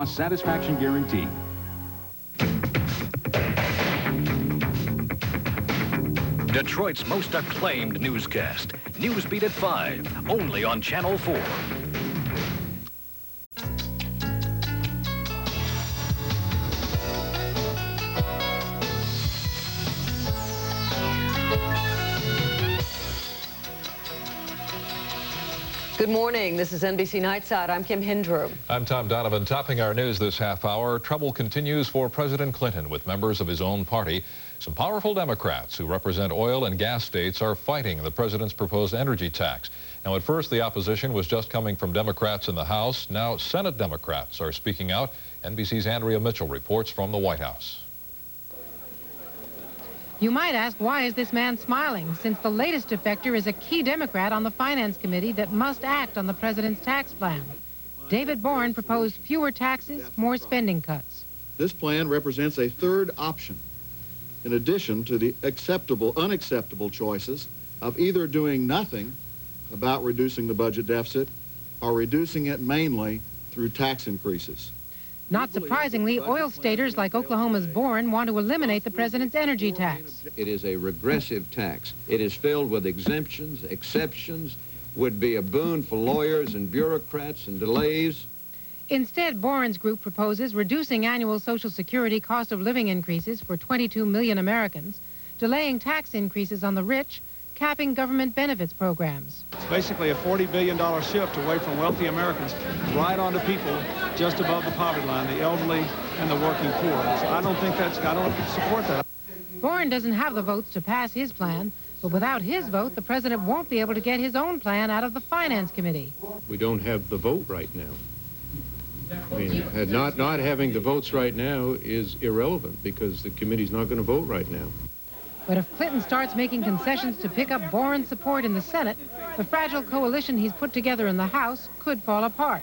A satisfaction guarantee. Detroit's most acclaimed newscast, Newsbeat at 5, only on Channel 4. Good morning. This is NBC Nightside. I'm Kim Hindrew. I'm Tom Donovan. Topping our news this half hour, trouble continues for President Clinton with members of his own party. Some powerful Democrats who represent oil and gas states are fighting the president's proposed energy tax. Now, at first, the opposition was just coming from Democrats in the House. Now, Senate Democrats are speaking out. NBC's Andrea Mitchell reports from the White House. You might ask, why is this man smiling, since the latest defector is a key Democrat on the Finance Committee that must act on the president's tax plan. David Boren proposed fewer taxes, more spending cuts. This plan represents a third option, in addition to the unacceptable choices of either doing nothing about reducing the budget deficit or reducing it mainly through tax increases. Not surprisingly, oil staters like Oklahoma's Boren want to eliminate the president's energy tax. It is a regressive tax. It is filled with exemptions, exceptions, would be a boon for lawyers and bureaucrats and delays. Instead, Boren's group proposes reducing annual Social Security cost of living increases for 22 million Americans, delaying tax increases on the rich, capping government benefits programs. It's basically a $40 billion shift away from wealthy Americans right onto people just above the poverty line, the elderly and the working poor. So I don't support that. Boren doesn't have the votes to pass his plan, but without his vote, the president won't be able to get his own plan out of the Finance Committee. We don't have the vote right now. I mean, not having the votes right now is irrelevant because the committee's not going to vote right now. But if Clinton starts making concessions to pick up Boren's support in the Senate, the fragile coalition he's put together in the House could fall apart.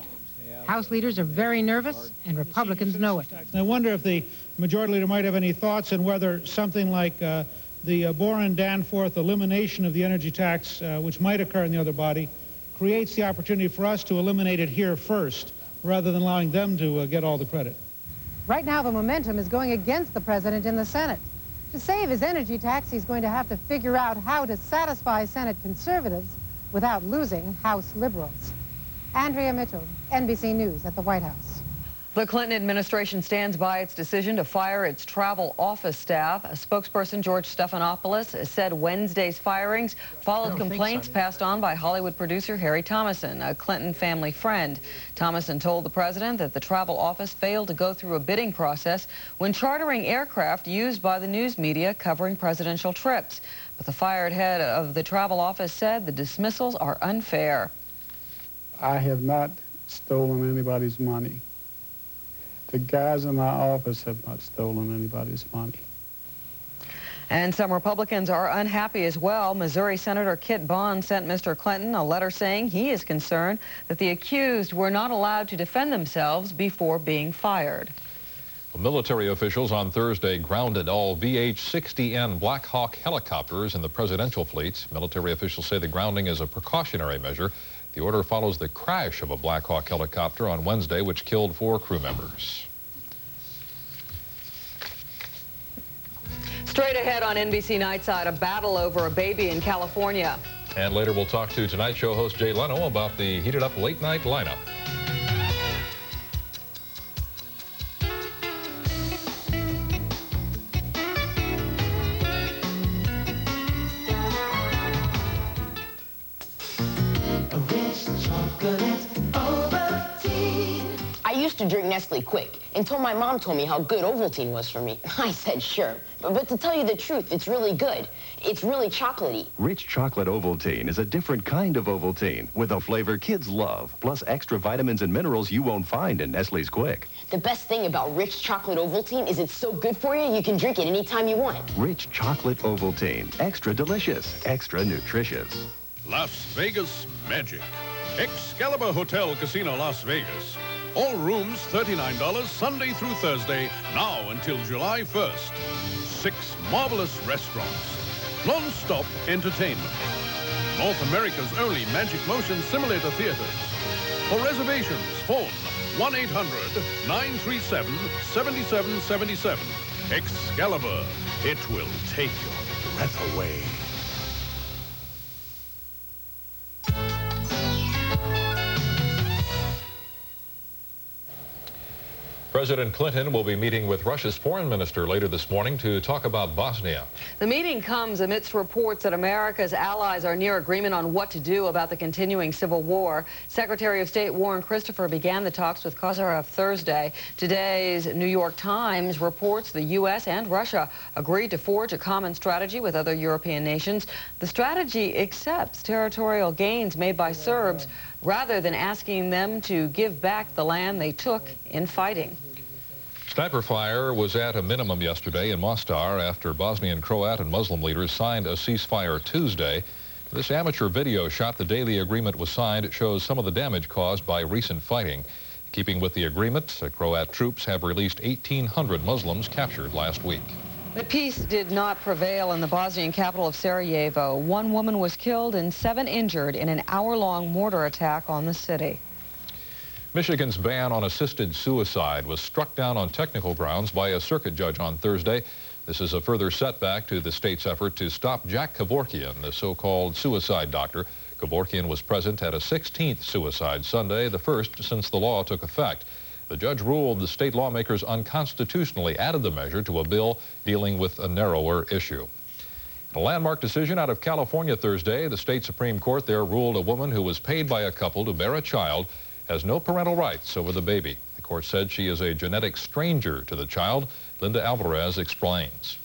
House leaders are very nervous, and Republicans know it. I wonder if the Majority Leader might have any thoughts on whether something like the Boren-Danforth elimination of the energy tax, which might occur in the other body, creates the opportunity for us to eliminate it here first, rather than allowing them to get all the credit. Right now, the momentum is going against the president in the Senate. To save his energy tax, he's going to have to figure out how to satisfy Senate conservatives without losing House liberals. Andrea Mitchell, NBC News at the White House. The Clinton administration stands by its decision to fire its travel office staff. A spokesperson, George Stephanopoulos, said Wednesday's firings followed complaints passed on by Hollywood producer Harry Thomason, a Clinton family friend. Thomason told the president that the travel office failed to go through a bidding process when chartering aircraft used by the news media covering presidential trips. But the fired head of the travel office said the dismissals are unfair. I have not stolen anybody's money. The guys in my office have not stolen anybody's money. And some Republicans are unhappy as well. Missouri Senator Kit Bond sent Mr. Clinton a letter saying he is concerned that the accused were not allowed to defend themselves before being fired. Well, military officials on Thursday grounded all VH-60N Black Hawk helicopters in the presidential fleet. Military officials say the grounding is a precautionary measure. The order follows the crash of a Black Hawk helicopter on Wednesday, which killed 4 crew members. Straight ahead on NBC Nightside, a battle over a baby in California. And later we'll talk to Tonight Show host Jay Leno about the heated up late night lineup. I used to drink Nestle Quick until my mom told me how good Ovaltine was for me. I said sure, but to tell you the truth, it's really good. It's really chocolatey. Rich chocolate Ovaltine is a different kind of Ovaltine with a flavor kids love, plus extra vitamins and minerals you won't find in Nestle's Quick. The best thing about Rich chocolate Ovaltine is it's so good for you, you can drink it anytime you want. Rich chocolate Ovaltine, extra delicious, extra nutritious. Las Vegas Magic. Excalibur Hotel Casino, Las Vegas. All rooms $39 Sunday through Thursday, now until July 1st. 6 marvelous restaurants. Non-stop entertainment. North America's only Magic Motion Simulator Theaters. For reservations, phone 1-800-937-7777. Excalibur. It will take your breath away. President Clinton will be meeting with Russia's foreign minister later this morning to talk about Bosnia. The meeting comes amidst reports that America's allies are near agreement on what to do about the continuing civil war. Secretary of State Warren Christopher began the talks with Kozyrev Thursday. Today's New York Times reports the U.S. and Russia agreed to forge a common strategy with other European nations. The strategy accepts territorial gains made by Serbs rather than asking them to give back the land they took in fighting. Sniper fire was at a minimum yesterday in Mostar after Bosnian, Croat, and Muslim leaders signed a ceasefire Tuesday. This amateur video shot the day the agreement was signed shows some of the damage caused by recent fighting. Keeping with the agreement, Croat troops have released 1,800 Muslims captured last week. But peace did not prevail in the Bosnian capital of Sarajevo. One woman was killed and 7 injured in an hour-long mortar attack on the city. Michigan's ban on assisted suicide was struck down on technical grounds by a circuit judge on Thursday. This is a further setback to the state's effort to stop Jack Kevorkian, the so-called suicide doctor. Kevorkian was present at a 16th suicide Sunday, the first since the law took effect. The judge ruled the state lawmakers unconstitutionally added the measure to a bill dealing with a narrower issue. In a landmark decision out of California Thursday, the state Supreme Court there ruled a woman who was paid by a couple to bear a child has no parental rights over the baby. The court said she is a genetic stranger to the child. Linda Alvarez explains.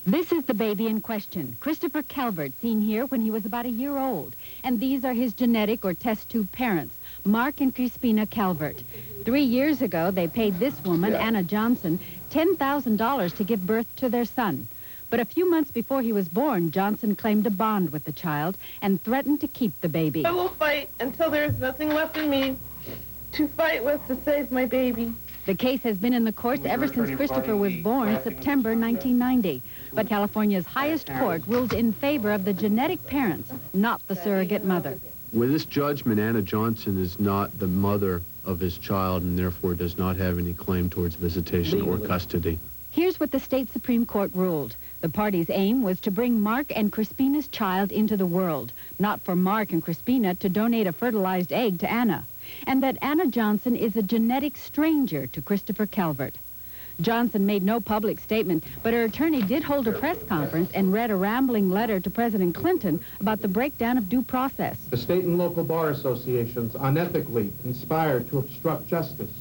This is the baby in question, Christopher Calvert, seen here when he was about a year old. And these are his genetic or test tube parents, Mark and Crispina Calvert. 3 years ago, they paid this woman, Anna Johnson, $10,000 to give birth to their son. But a few months before he was born, Johnson claimed a bond with the child and threatened to keep the baby. I will fight until there is nothing left in me to fight with to save my baby. The case has been in the courts ever since Christopher was born, September 1990. But California's highest court ruled in favor of the genetic parents, not the surrogate mother. With this judgment, Anna Johnson is not the mother of his child and therefore does not have any claim towards visitation or custody. Here's what the state Supreme Court ruled. The party's aim was to bring Mark and Crispina's child into the world, not for Mark and Crispina to donate a fertilized egg to Anna, and that Anna Johnson is a genetic stranger to Christopher Calvert. Johnson made no public statement, but her attorney did hold a press conference and read a rambling letter to President Clinton about the breakdown of due process. The state and local bar associations unethically conspired to obstruct justice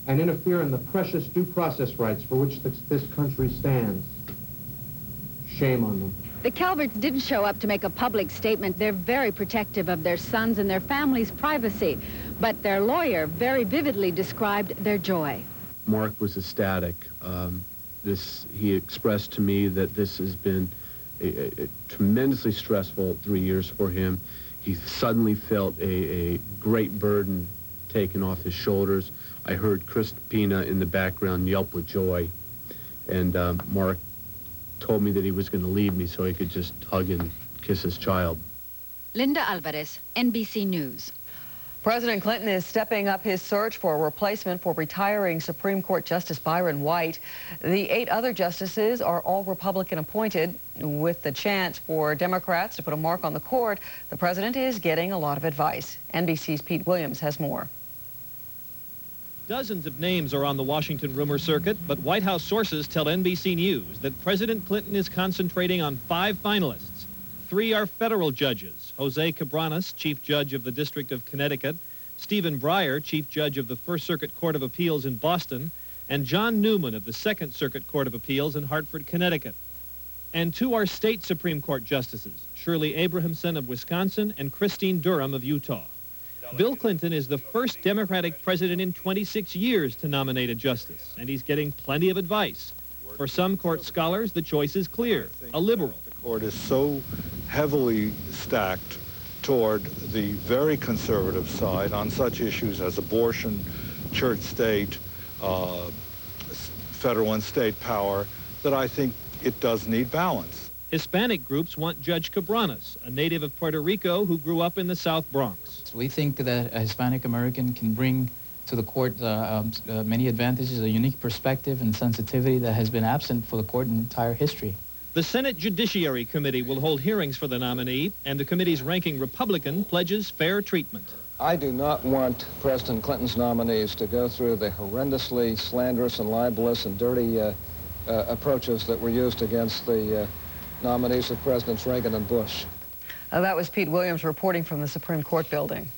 and interfere in the precious due process rights for which this country stands. Shame on them. The Calverts didn't show up to make a public statement. They're very protective of their sons and their family's privacy, but their lawyer very vividly described their joy. Mark was ecstatic. He expressed to me that this has been a tremendously stressful 3 years for him. He suddenly felt a great burden taken off his shoulders. I heard Crispina in the background yelp with joy, and Mark told me that he was going to leave me so he could just hug and kiss his child. Linda Alvarez, NBC News. President Clinton is stepping up his search for a replacement for retiring Supreme Court Justice Byron White. The 8 other justices are all Republican appointed. With the chance for Democrats to put a mark on the court, the president is getting a lot of advice. NBC's Pete Williams has more. Dozens of names are on the Washington rumor circuit, but White House sources tell NBC News that President Clinton is concentrating on 5 finalists. 3 are federal judges: Jose Cabranes, Chief Judge of the District of Connecticut; Stephen Breyer, Chief Judge of the First Circuit Court of Appeals in Boston; and John Newman of the Second Circuit Court of Appeals in Hartford, Connecticut. And 2 are state Supreme Court justices: Shirley Abrahamson of Wisconsin and Christine Durham of Utah. Bill Clinton is the first Democratic president in 26 years to nominate a justice, and he's getting plenty of advice. For some court scholars, the choice is clear: a liberal. The court is so heavily stacked toward the very conservative side on such issues as abortion, church-state, federal and state power, that I think it does need balance. Hispanic groups want Judge Cabranes, a native of Puerto Rico who grew up in the South Bronx. We think that a Hispanic American can bring to the court many advantages, a unique perspective and sensitivity that has been absent for the court in entire history. The Senate Judiciary Committee will hold hearings for the nominee, and the committee's ranking Republican pledges fair treatment. I do not want President Clinton's nominees to go through the horrendously slanderous and libelous and dirty approaches that were used against the nominees of Presidents Reagan and Bush. That was Pete Williams reporting from the Supreme Court building.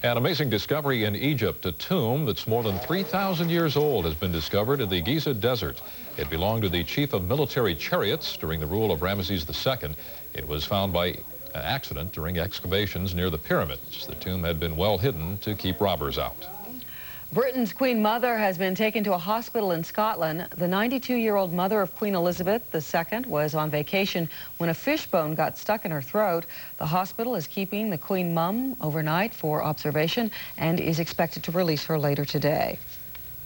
An amazing discovery in Egypt. A tomb that's more than 3,000 years old has been discovered in the Giza Desert. It belonged to the chief of military chariots during the rule of Ramesses II. It was found by an accident during excavations near the pyramids. The tomb had been well hidden to keep robbers out. Britain's Queen Mother has been taken to a hospital in Scotland. The 92-year-old mother of Queen Elizabeth II was on vacation when a fishbone got stuck in her throat. The hospital is keeping the Queen Mum overnight for observation and is expected to release her later today.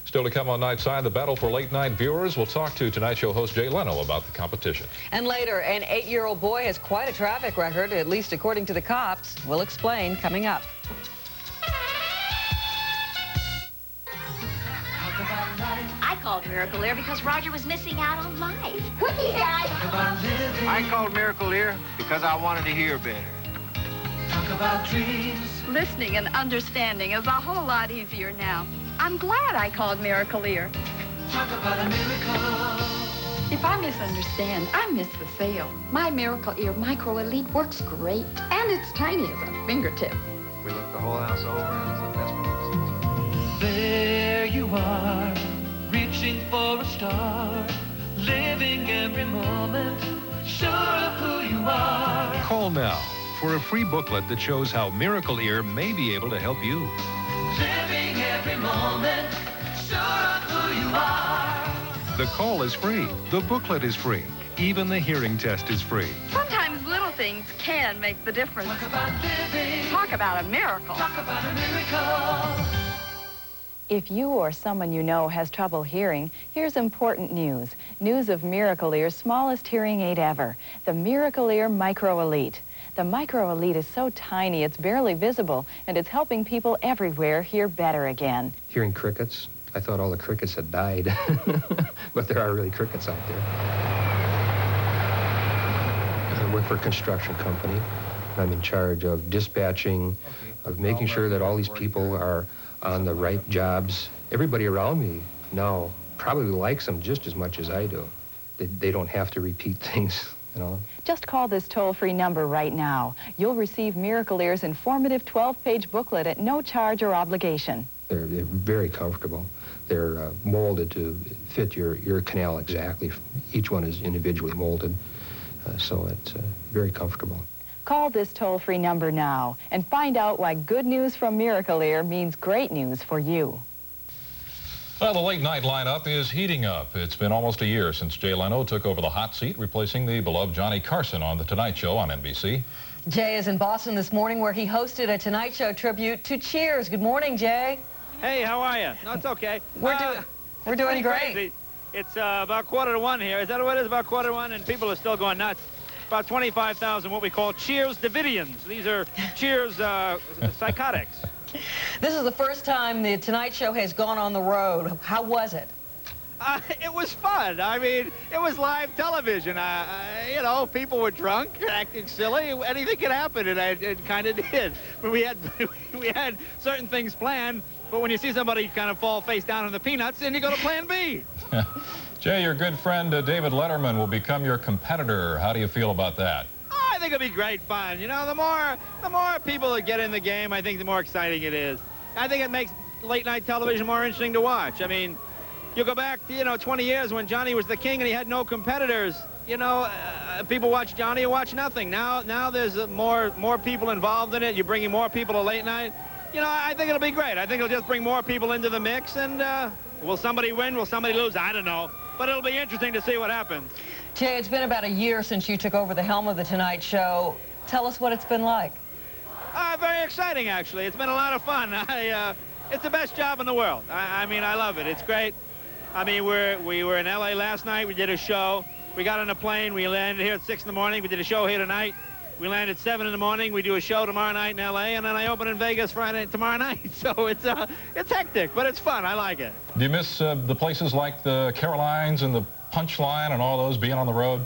Still to come on Nightside, the battle for late-night viewers. We'll talk to Tonight Show host Jay Leno about the competition. And later, an 8-year-old boy has quite a traffic record, at least according to the cops. We'll explain coming up. I called Miracle Air because Roger was missing out on life. I called Miracle Ear because I wanted to hear better. Talk about dreams. Listening and understanding is a whole lot easier now. I'm glad I called Miracle Ear. Talk about a miracle. If I misunderstand, I miss the sale. My Miracle Ear Micro Elite works great, and it's tiny as a fingertip. We looked the whole house over, and it's the best one. There you are, reaching for a star, living every moment, sure of who you are. Call now for a free booklet that shows how Miracle Ear may be able to help you. Living every moment, sure of who you are. The call is free. The booklet is free. Even the hearing test is free. Sometimes little things can make the difference. Talk about living. Talk about a miracle. Talk about a miracle. If you or someone you know has trouble hearing, here's important news. News of Miracle Ear's smallest hearing aid ever, the Miracle Ear Micro Elite. The Micro Elite is so tiny it's barely visible, and it's helping people everywhere hear better again. Hearing crickets, I thought all the crickets had died, but there are really crickets out there. I work for a construction company. I'm in charge of dispatching, of making sure that all these people are on the right jobs. Everybody around me now probably likes them just as much as I do. They don't have to repeat things, you know. Just call this toll-free number right now. You'll receive Miracle Ear's informative 12-page booklet at no charge or obligation. They're very comfortable. They're molded to fit your ear canal exactly. Each one is individually molded, so it's very comfortable. Call this toll-free number now and find out why good news from Miracle Ear means great news for you. Well, the late-night lineup is heating up. It's been almost a year since Jay Leno took over the hot seat, replacing the beloved Johnny Carson on The Tonight Show on NBC. Jay is in Boston this morning where he hosted a Tonight Show tribute to Cheers. Good morning, Jay. Hey, how are you? No, it's okay. We're doing great. Crazy. It's about 1:45 here. Is that what it is? About 1:45, and people are still going nuts. About 25,000 what we call Cheers Davidians. These are Cheers psychotics. This is the first time the Tonight Show has gone on the road. How was it? It was fun. I mean, it was live television. You know, people were drunk, acting silly. Anything could happen, and it kind of did. But we had certain things planned, but when you see somebody kind of fall face down in the peanuts, then you go to plan B. Jay, your good friend David Letterman will become your competitor. How do you feel about that? Oh, I think it'll be great fun. You know, the more people that get in the game, I think the more exciting it is. I think it makes late-night television more interesting to watch. I mean, you go back, 20 years when Johnny was the king and he had no competitors. You know, people watch Johnny and watch nothing. Now there's more people involved in it. You're bringing more people to late night. You know, I think it'll be great. I think it'll just bring more people into the mix. And will somebody win? Will somebody lose? I don't know. But it'll be interesting to see what happens. Jay, it's been about a year since you took over the helm of The Tonight Show. Tell us what it's been like. Very exciting, actually. It's been a lot of fun. It's the best job in the world. I mean, I love it. It's great. I mean, we were in L.A. last night. We did a show. We got on a plane. We landed here at 6 in the morning. We did a show here tonight. We land at 7 in the morning. We do a show tomorrow night in L.A., and then I open in Vegas tomorrow night. So it's hectic, but it's fun. I like it. Do you miss the places like the Carolines and the Punchline and all those, being on the road?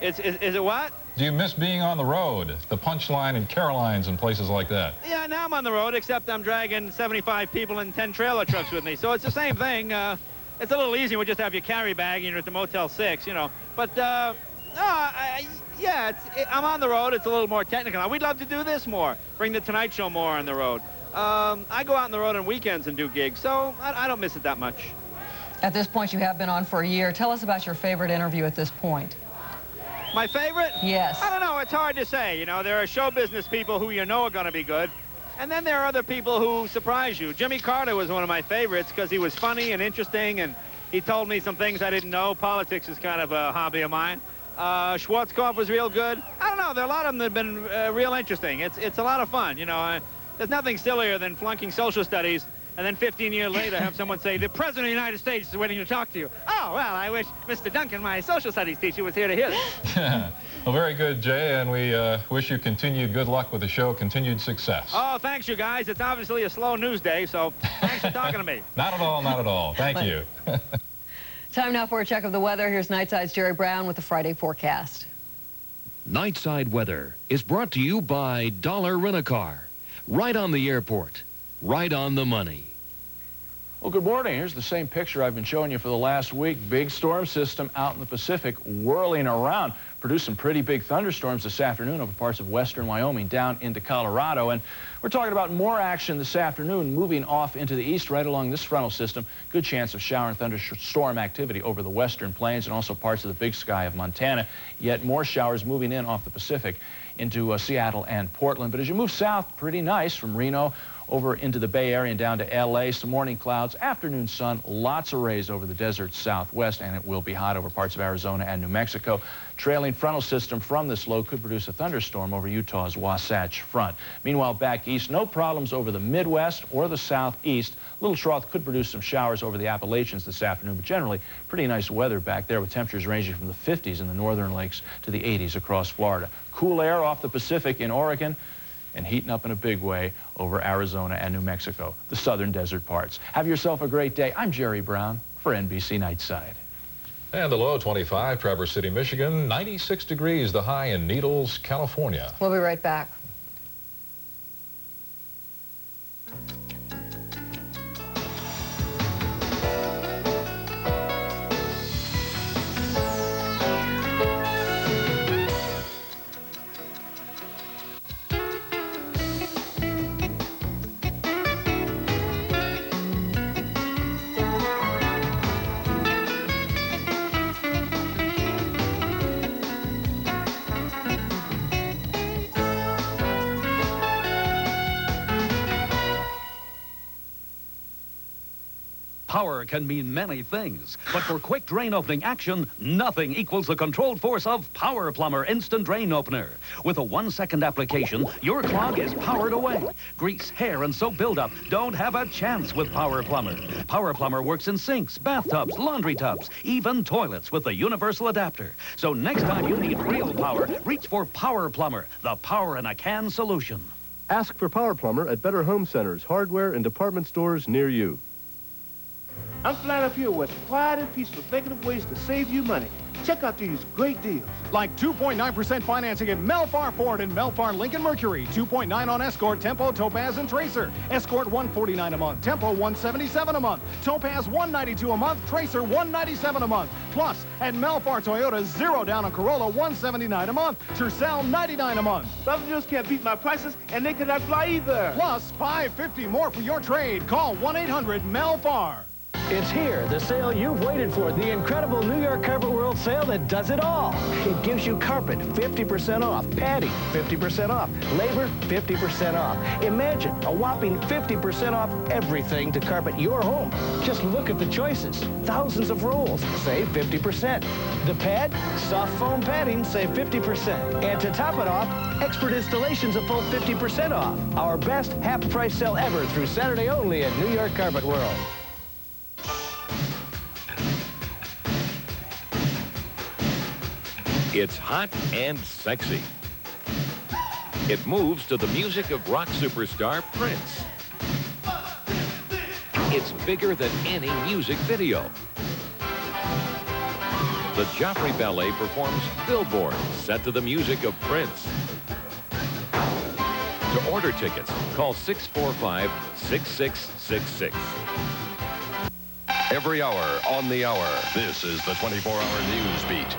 Is it what? Do you miss being on the road, the Punchline and Carolines and places like that? Yeah, now I'm on the road, except I'm dragging 75 people in 10 trailer trucks with me. So it's the same thing. It's a little easier. We just have your carry bag and you're at the Motel 6, you know. But, yeah, I'm on the road. It's a little more technical. We'd love to do this more, bring the Tonight Show more on the road. I go out on the road on weekends and do gigs, so I don't miss it that much. At this point, you have been on for a year. Tell us about your favorite interview at this point. My favorite? Yes. I don't know. It's hard to say. You know, there are show business people who you know are going to be good. And then there are other people who surprise you. Jimmy Carter was one of my favorites because he was funny and interesting, and he told me some things I didn't know. Politics is kind of a hobby of mine. Schwarzkopf was real good. I don't know. There are a lot of them that have been real interesting. It's a lot of fun. You know, there's nothing sillier than flunking social studies and then 15 years later have someone say, the President of the United States is waiting to talk to you. Oh, well, I wish Mr. Duncan, my social studies teacher, was here to hear this. Well, very good, Jay, and we wish you continued good luck with the show, continued success. Oh, thanks, you guys. It's obviously a slow news day, so thanks for talking to me. Not at all, not at all. Thank you. Time now for a check of the weather. Here's Nightside's Jerry Brown with the Friday forecast. Nightside Weather is brought to you by Dollar Rent-A-Car. Right on the airport. Right on the money. Well, good morning. Here's the same picture I've been showing you for the last week. Big storm system out in the Pacific whirling around. Produced some pretty big thunderstorms this afternoon over parts of western Wyoming down into Colorado. And we're talking about more action this afternoon moving off into the east right along this frontal system. Good chance of shower and thunderstorm activity over the western plains and also parts of the big sky of Montana. Yet more showers moving in off the Pacific into Seattle and Portland. But as you move south, pretty nice from Reno over into the Bay Area and down to L.A. Some morning clouds, afternoon sun, lots of rays over the desert southwest, and it will be hot over parts of Arizona and New Mexico. Trailing frontal system from this low could produce a thunderstorm over Utah's Wasatch Front. Meanwhile, back east, no problems over the Midwest or the southeast. Little trough could produce some showers over the Appalachians this afternoon, but generally pretty nice weather back there with temperatures ranging from the 50s in the northern lakes to the 80s across Florida. Cool air off the Pacific in Oregon, and heating up in a big way over Arizona and New Mexico, the southern desert parts. Have yourself a great day. I'm Jerry Brown for NBC Nightside. And the low, 25, Traverse City, Michigan, 96 degrees, the high in Needles, California. We'll be right back. Power can mean many things, but for quick drain opening action, nothing equals the controlled force of Power Plumber Instant Drain Opener. With a 1-second application, your clog is powered away. Grease, hair, and soap buildup don't have a chance with Power Plumber. Power Plumber works in sinks, bathtubs, laundry tubs, even toilets with the universal adapter. So next time you need real power, reach for Power Plumber, the power-in-a-can solution. Ask for Power Plumber at better home centers, hardware, and department stores near you. I'm flying up here with quiet and peaceful, thinking of ways to save you money. Check out these great deals. Like 2.9% financing at Melfar Ford and Melfar Lincoln Mercury. 2.9 on Escort, Tempo, Topaz, and Tracer. Escort $149 a month. Tempo $177 a month. Topaz $192 a month. Tracer $197 a month. Plus, at Melfar Toyota, 0 down on Corolla $179 a month. Tercel $99 a month. Some just can't beat my prices, and they cannot fly either. Plus, $550 more for your trade. Call 1-800-MELFAR. It's here, the sale you've waited for, the incredible New York Carpet World sale that does it all. It gives you carpet 50% off, padding 50% off, labor 50% off. Imagine a whopping 50% off everything to carpet your home. Just look at the choices. Thousands of rolls, save 50%. The pad, soft foam padding, save 50%. And to top it off, expert installations a full 50% off. Our best half-price sale ever through Saturday only at New York Carpet World. It's hot and sexy. It moves to the music of rock superstar Prince. It's bigger than any music video. The Joffrey Ballet performs Billboard, set to the music of Prince. To order tickets, call 645-6666. Every hour on the hour, this is the 24-hour news beat.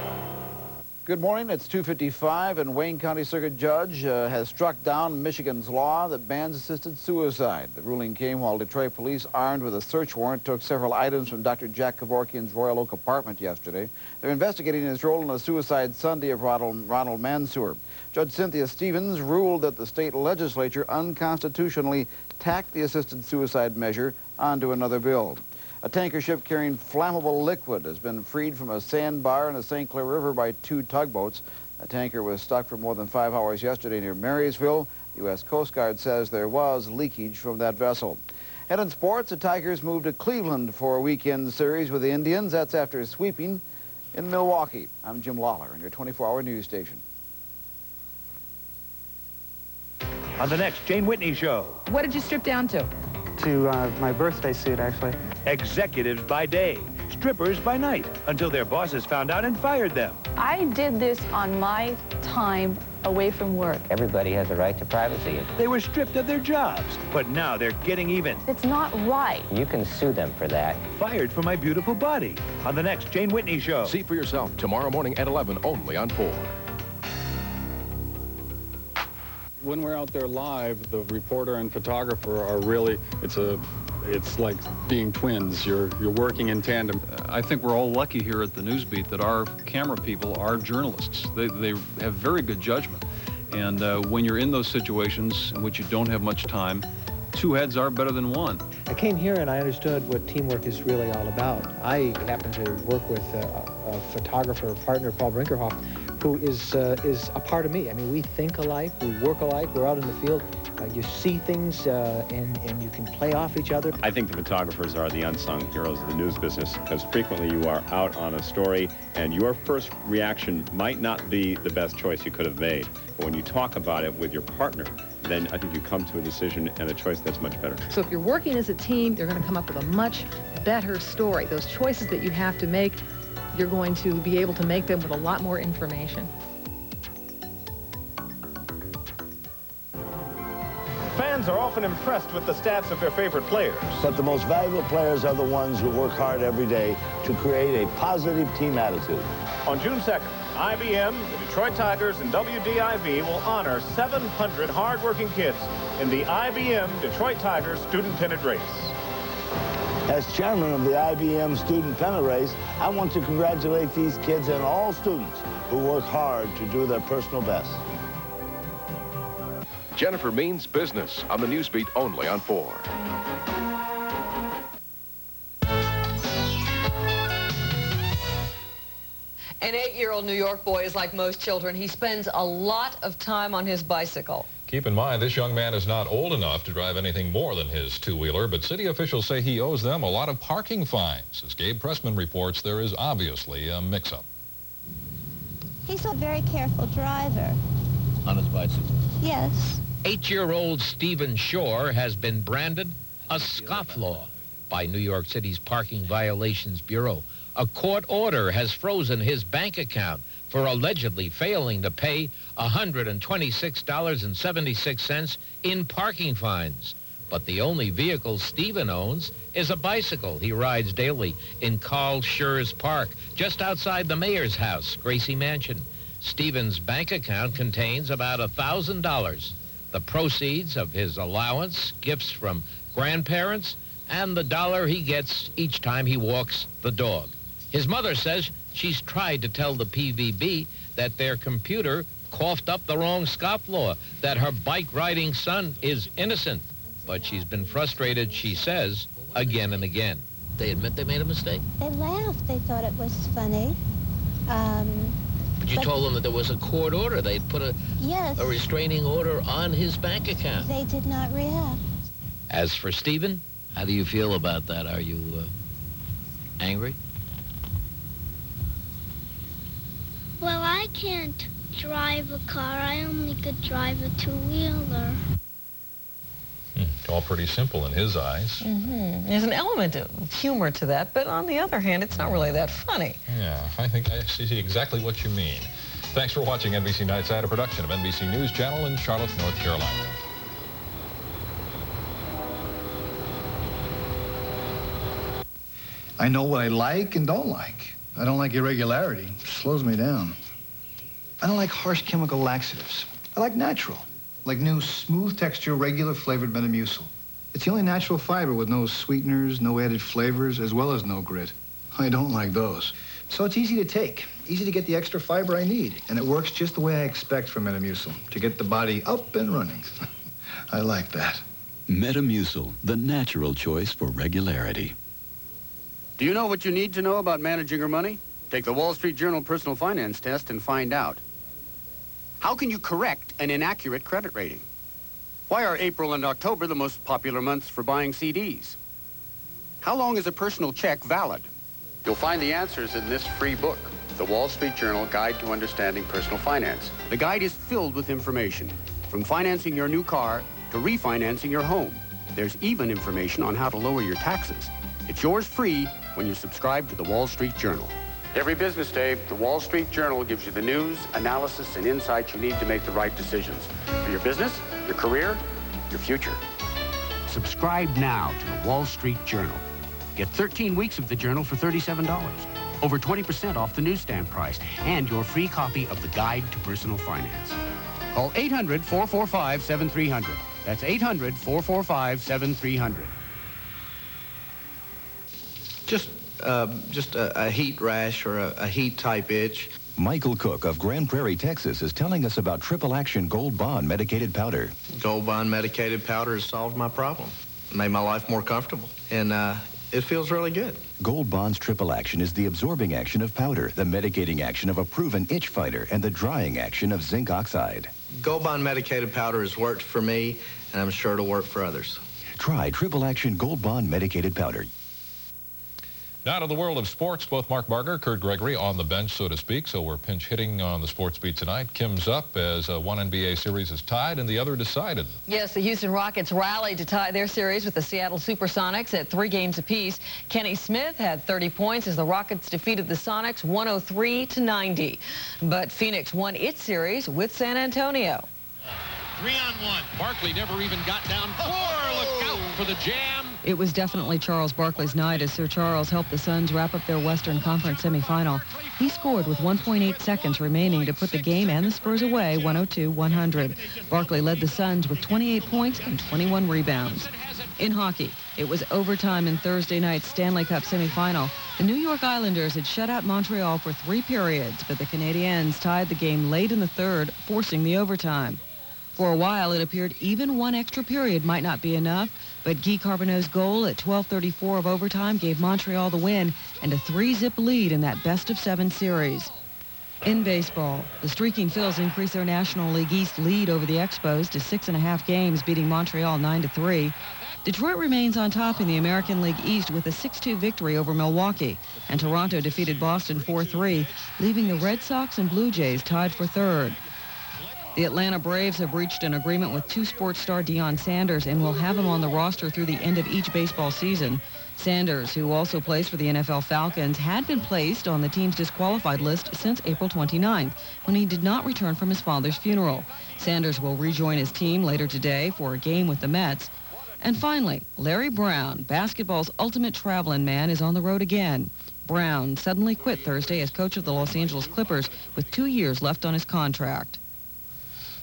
Good morning. It's 2:55, and Wayne County Circuit Judge has struck down Michigan's law that bans assisted suicide. The ruling came while Detroit police, armed with a search warrant, took several items from Dr. Jack Kevorkian's Royal Oak apartment yesterday. They're investigating his role in a suicide Sunday of Ronald Mansour. Judge Cynthia Stevens ruled that the state legislature unconstitutionally tacked the assisted suicide measure onto another bill. A tanker ship carrying flammable liquid has been freed from a sandbar in the St. Clair River by 2 tugboats. The tanker was stuck for more than 5 hours yesterday near Marysville. The U.S. Coast Guard says there was leakage from that vessel. And in sports, the Tigers moved to Cleveland for a weekend series with the Indians. That's after sweeping in Milwaukee. I'm Jim Lawler on your 24-hour news station. On the next Jane Whitney Show. What did you strip down to? To my birthday suit, actually. Executives by day, strippers by night, until their bosses found out and fired them. I did this on my time away from work. Everybody has a right to privacy. They were stripped of their jobs, but now they're getting even. It's not right. You can sue them for that. Fired for my beautiful body. On the next Jane Whitney Show. See for yourself tomorrow morning at 11, only on 4. When we're out there live, the reporter and photographer are really, it's like being twins. You're working in tandem. I think we're all lucky here at the Newsbeat that our camera people are journalists. They have very good judgment. And when you're in those situations in which you don't have much time, 2 heads are better than 1. I came here and I understood what teamwork is really all about. I happen to work with a photographer partner, Paul Brinkerhoff, who is a part of me. I mean, we think alike, we work alike, we're out in the field. You see things and you can play off each other. I think the photographers are the unsung heroes of the news business, because frequently you are out on a story and your first reaction might not be the best choice you could have made. But when you talk about it with your partner, then I think you come to a decision and a choice that's much better. So if you're working as a team, you're going to come up with a much better story. Those choices that you have to make, you're going to be able to make them with a lot more information. Fans are often impressed with the stats of their favorite players. But the most valuable players are the ones who work hard every day to create a positive team attitude. On June 2nd, IBM, the Detroit Tigers, and WDIV will honor 700 hardworking kids in the IBM Detroit Tigers Student Pennant Race. As chairman of the IBM Student Pennant Race, I want to congratulate these kids and all students who work hard to do their personal best. Jennifer Means Business on the Newsbeat, only on 4. An 8-year-old New York boy is like most children. He spends a lot of time on his bicycle. Keep in mind, this young man is not old enough to drive anything more than his 2-wheeler, but city officials say he owes them a lot of parking fines. As Gabe Pressman reports, there is obviously a mix-up. He's a very careful driver. On his bicycle? Yes. 8-year-old Stephen Shore has been branded a scofflaw by New York City's Parking Violations Bureau. A court order has frozen his bank account for allegedly failing to pay $126.76 in parking fines. But the only vehicle Stephen owns is a bicycle he rides daily in Carl Schurz Park, just outside the mayor's house, Gracie Mansion. Stephen's bank account contains about $1,000, the proceeds of his allowance, gifts from grandparents, and the $1 he gets each time he walks the dog. His mother says she's tried to tell the PVB that their computer coughed up the wrong scofflaw, that her bike-riding son is innocent. But she's been frustrated, she says, again and again. They admit they made a mistake? They laughed. They thought it was funny. But you told them that there was a court order. They'd put a restraining order on his bank account. They did not react. As for Stephen, how do you feel about that? Are you Angry? Well, I can't drive a car. I only could drive a two-wheeler. It's all pretty simple in his eyes. There's an element of humor to that, but on the other hand, it's not really that funny. Yeah, I think I see exactly what you mean. Thanks for watching NBC Nightside, a production of NBC News Channel in Charlotte, North Carolina. I know what I like and don't like. I don't like irregularity. It slows me down. I don't like harsh chemical laxatives. I like natural. Like new, smooth texture, regular flavored Metamucil. It's the only natural fiber with no sweeteners, no added flavors, as well as no grit. I don't like those. So it's easy to take, easy to get the extra fiber I need, and it works just the way I expect from Metamucil, to get the body up and running. I like that. Metamucil, the natural choice for regularity. Do you know what you need to know about managing your money? Take the Wall Street Journal Personal Finance Test and find out. How can you correct an inaccurate credit rating? Why are April and October the most popular months for buying CDs? How long is a personal check valid? You'll find the answers in this free book, The Wall Street Journal Guide to Understanding Personal Finance. The guide is filled with information, from financing your new car to refinancing your home. There's even information on how to lower your taxes. It's yours free when you subscribe to The Wall Street Journal. Every business day, The Wall Street Journal gives you the news, analysis, and insights you need to make the right decisions for your business, your career, your future. Subscribe now to The Wall Street Journal. Get 13 weeks of the Journal for $37, over 20% off the newsstand price, and your free copy of the Guide to Personal Finance. Call 800-445-7300. That's 800-445-7300. Just a heat rash or a heat-type itch. Michael Cook of Grand Prairie, Texas, is telling us about Triple Action Gold Bond Medicated Powder. Gold Bond Medicated Powder has solved my problem, made my life more comfortable, and it feels really good. Gold Bond's Triple Action is the absorbing action of powder, the medicating action of a proven itch fighter, and the drying action of zinc oxide. Gold Bond Medicated Powder has worked for me, and I'm sure it'll work for others. Try Triple Action Gold Bond Medicated Powder. Now to the world of sports. Both Mark Barger, Kurt Gregory on the bench, so to speak. So we're pinch hitting on the sports beat tonight. Kim's up as one NBA series is tied and the other decided. Yes, the Houston Rockets rallied to tie their series with the Seattle Supersonics at 3 games apiece. Kenny Smith had 30 points as the Rockets defeated the Sonics 103-90. But Phoenix won its series with San Antonio. 3-on-1. Barkley never even got down 4. Look out for the jam. It was definitely Charles Barkley's night as Sir Charles helped the Suns wrap up their Western Conference semifinal. He scored with 1.8 seconds remaining to put the game and the Spurs away 102-100. Barkley led the Suns with 28 points and 21 rebounds. In hockey, it was overtime in Thursday night's Stanley Cup semifinal. The New York Islanders had shut out Montreal for 3 periods, but the Canadiens tied the game late in the third, forcing the overtime. For a while, it appeared even one extra period might not be enough, but Guy Carbonneau's goal at 12:34 of overtime gave Montreal the win and a 3-zip lead in that best-of-7 series. In baseball, the Streaking Phils increased their National League East lead over the Expos to 6.5 games, beating Montreal 9-3. Detroit remains on top in the American League East with a 6-2 victory over Milwaukee, and Toronto defeated Boston 4-3, leaving the Red Sox and Blue Jays tied for third. The Atlanta Braves have reached an agreement with 2 sports star Deion Sanders and will have him on the roster through the end of each baseball season. Sanders, who also plays for the NFL Falcons, had been placed on the team's disqualified list since April 29th, when he did not return from his father's funeral. Sanders will rejoin his team later today for a game with the Mets. And finally, Larry Brown, basketball's ultimate traveling man, is on the road again. Brown suddenly quit Thursday as coach of the Los Angeles Clippers with 2 years left on his contract.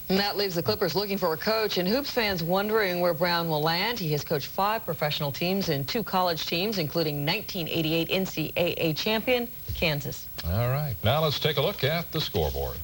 And that leaves the Clippers looking for a coach, and Hoops fans wondering where Brown will land. He has coached 5 professional teams and 2 college teams, including 1988 NCAA champion Kansas. All right, now let's take a look at the scoreboard.